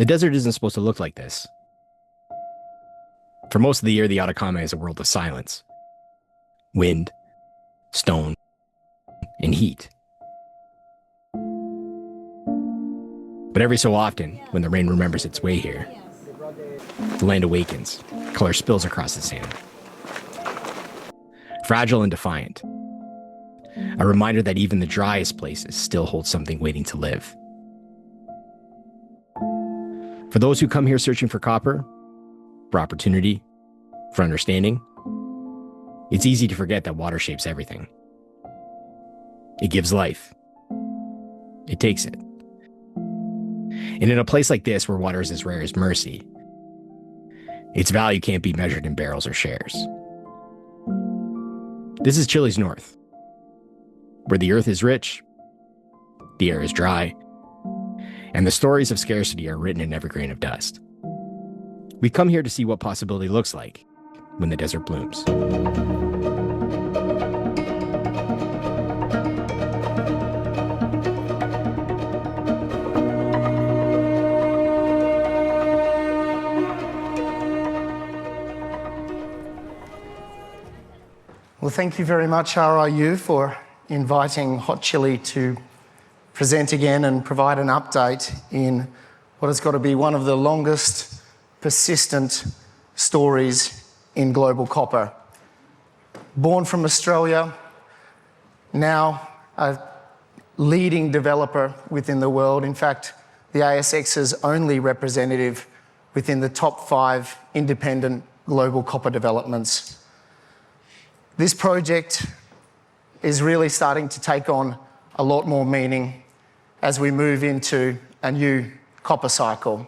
The desert isn't supposed to look like this. For most of the year, the Atacama is a world of silence. Wind, stone, and heat. But every so often, when the rain remembers its way here, the land awakens, color spills across the sand. Fragile and defiant. A reminder that even the driest places still hold something waiting to live. For those who come here searching for copper, for opportunity, for understanding, it's easy to forget that water shapes everything. It gives life. It takes it. And in a place like this, where water is as rare as mercy, its value can't be measured in barrels or shares. This is Chile's north, where the earth is rich, the air is dry, and the stories of scarcity are written in every grain of dust. We come here to see what possibility looks like when the desert blooms. Well, thank you very much, RIU, for inviting Hot Chili to present again and provide an update in what has got to be one of the longest persistent stories in global copper. Born from Australia, now a leading developer within the world. In fact, the ASX's only representative within the top 5 independent global copper developments. This project is really starting to take on a lot more meaning as we move into a new copper cycle.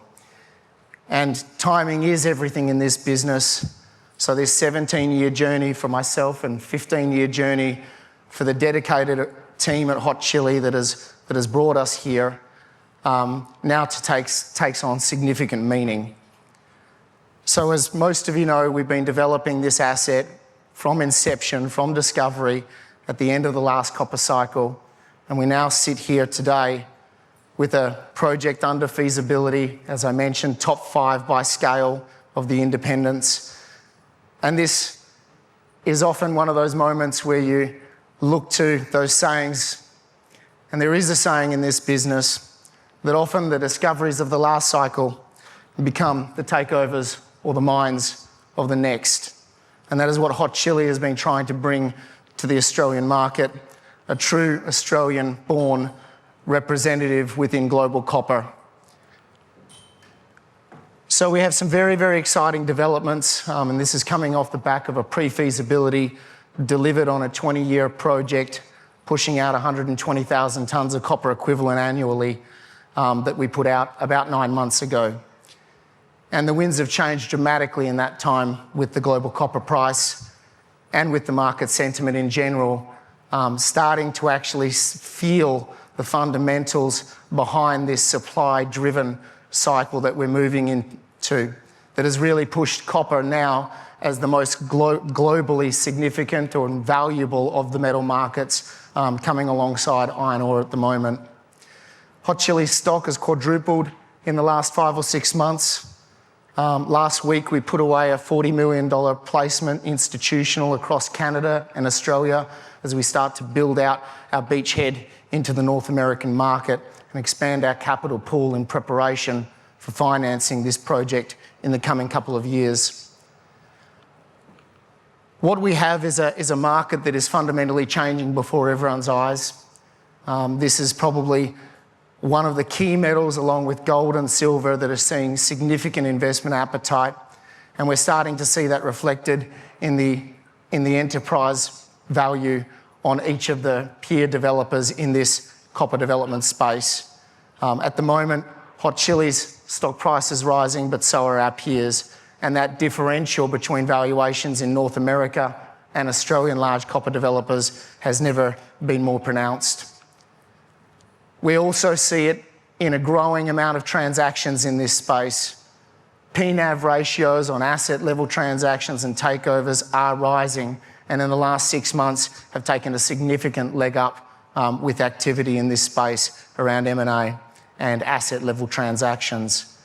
And timing is everything in this business. So this 17-year journey for myself and 15-year journey for the dedicated team at Hot Chili that has brought us here now takes on significant meaning. So as most of you know, we've been developing this asset from inception, from discovery, at the end of the last copper cycle, and we now sit here today with a project under feasibility, as I mentioned, top 5 by scale of the independents. And this is often one of those moments where you look to those sayings, and there is a saying in this business that often the discoveries of the last cycle become the takeovers or the mines of the next. And that is what Hot Chili has been trying to bring to the Australian market, a true Australian-born representative within global copper. So we have some very, very exciting developments, and this is coming off the back of a pre-feasibility delivered on a 20-year project, pushing out 120,000 tonnes of copper equivalent annually that we put out about 9 months ago. And the winds have changed dramatically in that time with the global copper price and with the market sentiment in general, starting to actually feel the fundamentals behind this supply-driven cycle that we're moving into, that has really pushed copper now as the most globally significant or valuable of the metal markets, coming alongside iron ore at the moment. Hot Chili's stock has quadrupled in the last 5 or 6 months. Last week, we put away a $40 million placement institutional across Canada and Australia as we start to build out our beachhead into the North American market and expand our capital pool in preparation for financing this project in the coming couple of years. What we have is a market that is fundamentally changing before everyone's eyes. This is probably one of the key metals, along with gold and silver, that are seeing significant investment appetite, and we're starting to see that reflected in the enterprise value on each of the peer developers in this copper development space. At the moment, Hot Chili's stock price is rising, but so are our peers, and that differential between valuations in North America and Australian large copper developers has never been more pronounced. We also see it in a growing amount of transactions in this space. P/NAV ratios on asset level transactions and takeovers are rising, and in the last 6 months have taken a significant leg up with activity in this space around M&A and asset level transactions.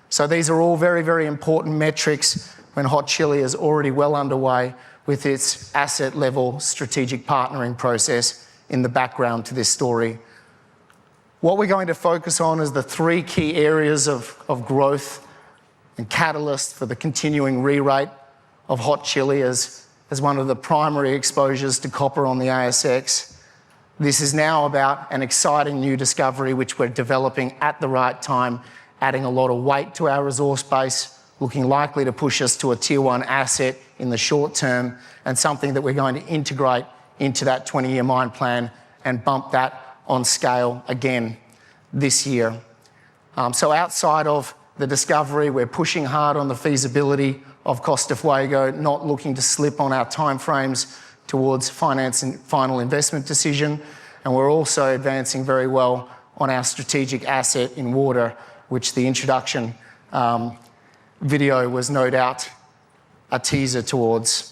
So these are all very, very important metrics when Hot Chili is already well underway with its asset level strategic partnering process in the background to this story. What we're going to focus on is the three key areas of growth and catalyst for the continuing re-rate of Hot Chili as one of the primary exposures to copper on the ASX. This is now about an exciting new discovery which we're developing at the right time, adding a lot of weight to our resource base, looking likely to push us to a tier 1 asset in the short term, and something that we're going to integrate into that 20-year mine plan and bump that on scale again this year. So outside of the discovery, we're pushing hard on the feasibility of Costa Fuego, not looking to slip on our timeframes towards finance and final investment decision. And we're also advancing very well on our strategic asset in water, which the introduction video was no doubt a teaser towards.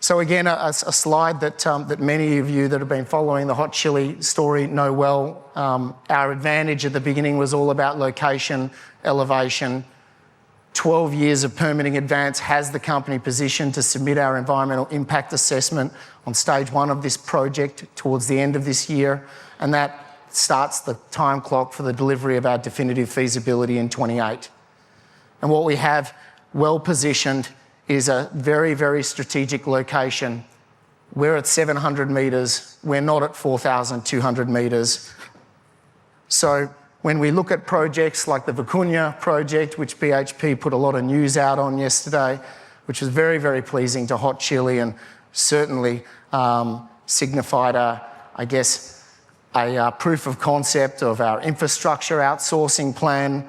So again, a slide that many of you that have been following the Hot Chili story know well. Our advantage at the beginning was all about location, elevation. 12 years of permitting advance has the company positioned to submit our environmental impact assessment on stage 1 of this project towards the end of this year, and that starts the time clock for the delivery of our definitive feasibility in 28. And what we have well positioned is a very, very strategic location. We're at 700 metres, we're not at 4,200 metres. So when we look at projects like the Vicuña project, which BHP put a lot of news out on yesterday, which was very, very pleasing to Hot Chili and certainly signified a proof of concept of our infrastructure outsourcing plan,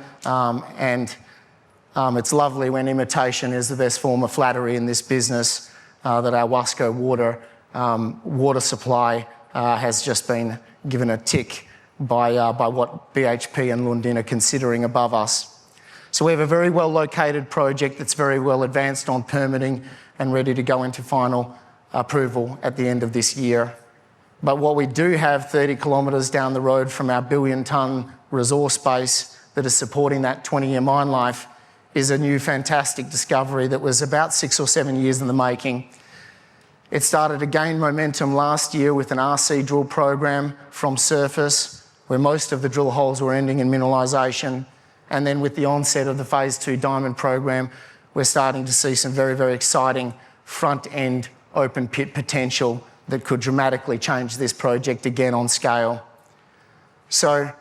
it's lovely when imitation is the best form of flattery in this business, that our Wasco water supply has just been given a tick by what BHP and Lundin are considering above us. So we have a very well located project that's very well advanced on permitting and ready to go into final approval at the end of this year. But what we do have 30 kilometres down the road from our billion-tonne resource base that is supporting that 20-year mine life is a new fantastic discovery that was about 6 or 7 years in the making. It started to gain momentum last year with an RC drill program from surface, where most of the drill holes were ending in mineralisation. And then with the onset of the Phase 2 diamond program, we're starting to see some very, very exciting front-end open pit potential that could dramatically change this project again on scale. So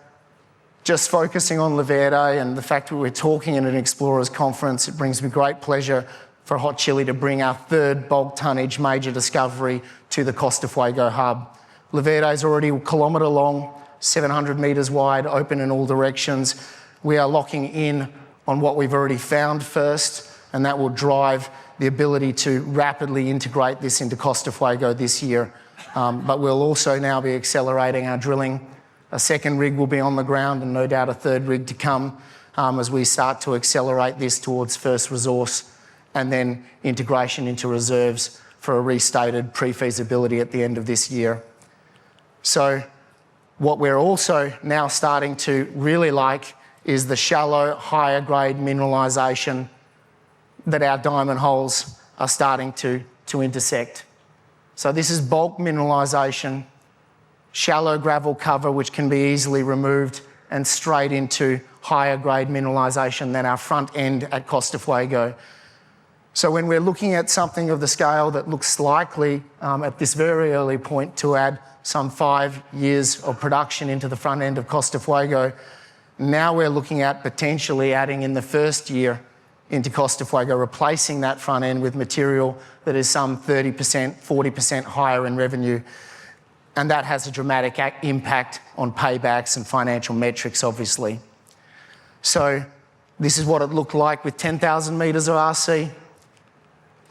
just focusing on Verde and the fact that we're talking at an Explorers Conference, it brings me great pleasure for Hot Chili to bring our third bulk tonnage major discovery to the Costa Fuego hub. Verde is already a kilometre long, 700 metres wide, open in all directions. We are locking in on what we've already found first, and that will drive the ability to rapidly integrate this into Costa Fuego this year. But we'll also now be accelerating our drilling. A second rig will be on the ground and no doubt a third rig to come as we start to accelerate this towards first resource and then integration into reserves for a restated pre-feasibility at the end of this year. So what we're also now starting to really like is the shallow, higher grade mineralisation that our diamond holes are starting to intersect. So this is bulk mineralisation, shallow gravel cover which can be easily removed and straight into higher grade mineralisation than our front end at Costa Fuego. So when we're looking at something of the scale that looks likely at this very early point to add some 5 years of production into the front end of Costa Fuego, now we're looking at potentially adding in the first year into Costa Fuego, replacing that front end with material that is some 30%, 40% higher in revenue. And that has a dramatic impact on paybacks and financial metrics, obviously. So this is what it looked like with 10,000 metres of RC.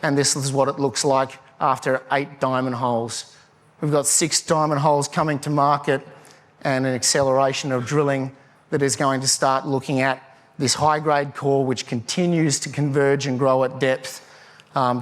And this is what it looks like after 8 diamond holes. We've got 6 diamond holes coming to market and an acceleration of drilling that is going to start looking at this high-grade core which continues to converge and grow at depth.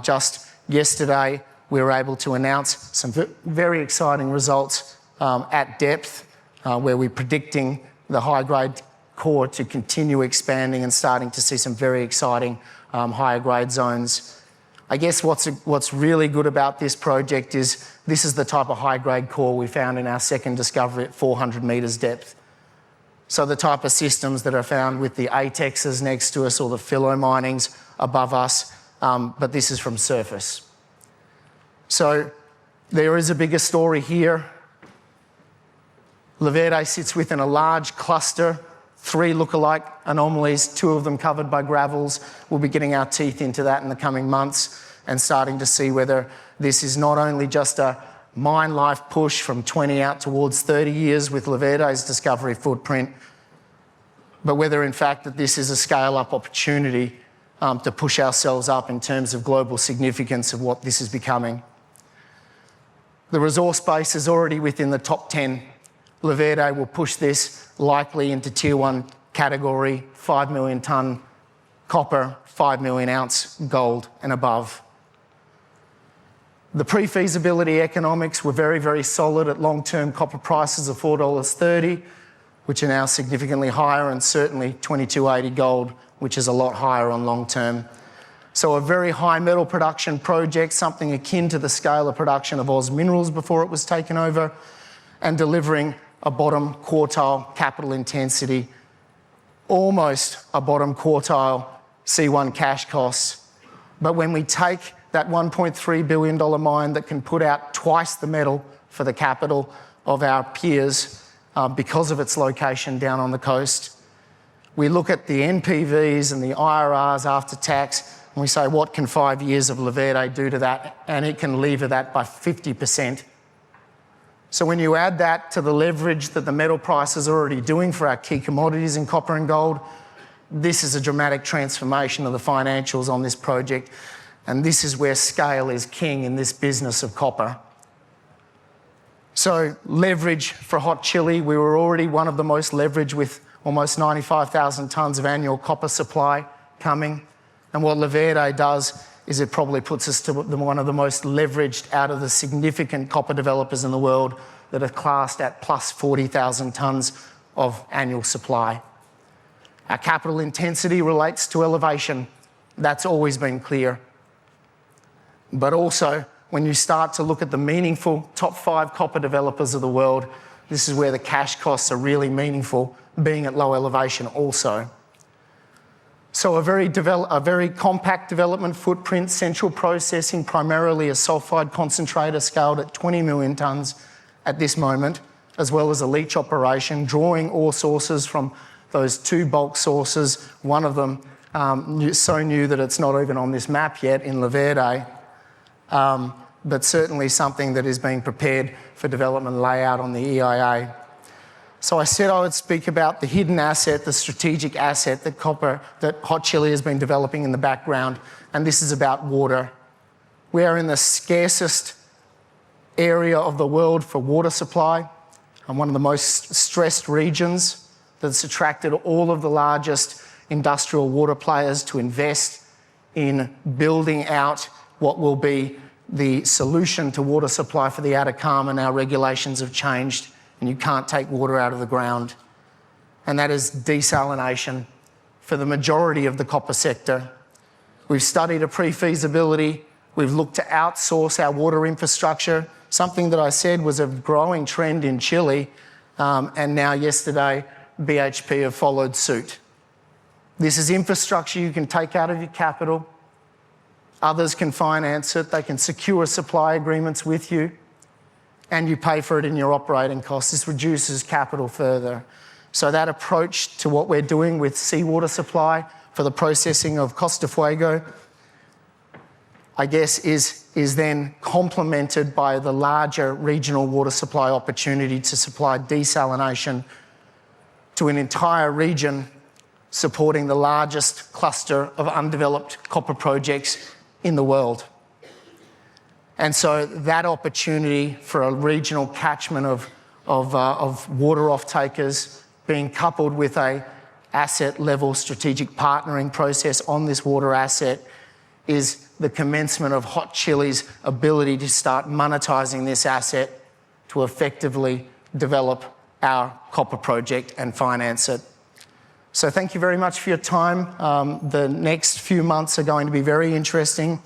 Just yesterday, we were able to announce some very exciting results at depth where we're predicting the high-grade core to continue expanding and starting to see some very exciting higher grade zones. I guess what's really good about this project is this is the type of high grade core we found in our second discovery at 400 metres depth. So the type of systems that are found with the ATEXs next to us or the philo minings above us, but this is from surface. So there is a bigger story here. Verde sits within a large cluster, 3 lookalike anomalies, 2 of them covered by gravels. We'll be getting our teeth into that in the coming months and starting to see whether this is not only just a mine life push from 20 out towards 30 years with Verde's discovery footprint, but whether in fact that this is a scale-up opportunity to push ourselves up in terms of global significance of what this is becoming. The resource base is already within the top 10. Verde will push this likely into tier 1 category, 5 million tonne copper, 5 million ounce gold and above. The pre-feasibility economics were very, very solid at long-term copper prices of $4.30, which are now significantly higher, and certainly $22.80 gold, which is a lot higher on long-term. So a very high metal production project, something akin to the scale of production of Oz Minerals before it was taken over, and delivering a bottom quartile capital intensity, almost a bottom quartile C1 cash costs. But when we take that $1.3 billion mine that can put out twice the metal for the capital of our peers because of its location down on the coast, we look at the NPVs and the IRRs after tax, and we say, what can 5 years of Verde do to that? And it can lever that by 50%. So when you add that to the leverage that the metal price is already doing for our key commodities in copper and gold, this is a dramatic transformation of the financials on this project. And this is where scale is king in this business of copper. So leverage for Hot Chili, we were already one of the most leveraged with almost 95,000 tonnes of annual copper supply coming. And what Verde does is it probably puts us to one of the most leveraged out of the significant copper developers in the world that are classed at plus 40,000 tonnes of annual supply. Our capital intensity relates to elevation. That's always been clear. But also, when you start to look at the meaningful top 5 copper developers of the world, this is where the cash costs are really meaningful, being at low elevation also. So a very compact development footprint, central processing, primarily a sulphide concentrator scaled at 20 million tonnes at this moment, as well as a leach operation, drawing ore sources from those 2 bulk sources, one of them so new that it's not even on this map yet in Verde. But certainly something that is being prepared for development layout on the EIA. So I said I would speak about the hidden asset, the strategic asset that Hot Chili has been developing in the background, and this is about water. We are in the scarcest area of the world for water supply, and one of the most stressed regions that's attracted all of the largest industrial water players to invest in building out what will be the solution to water supply for the Atacama. Now regulations have changed and you can't take water out of the ground. And that is desalination for the majority of the copper sector. We've studied a pre-feasibility. We've looked to outsource our water infrastructure, something that I said was a growing trend in Chile. And now yesterday, BHP have followed suit. This is infrastructure you can take out of your capital. Others can finance it. They can secure supply agreements with you, and you pay for it in your operating costs. This reduces capital further. So that approach to what we're doing with seawater supply for the processing of Costa Fuego, I guess, is then complemented by the larger regional water supply opportunity to supply desalination to an entire region, supporting the largest cluster of undeveloped copper projects in the world. And so that opportunity for a regional catchment of water off-takers being coupled with a asset-level strategic partnering process on this water asset is the commencement of Hot Chili's ability to start monetising this asset to effectively develop our copper project and finance it. So thank you very much for your time. The next few months are going to be very interesting.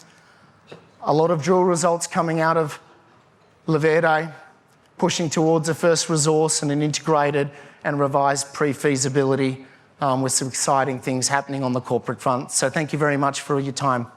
A lot of drill results coming out of Verde, pushing towards a first resource and an integrated and revised pre-feasibility with some exciting things happening on the corporate front. So thank you very much for your time.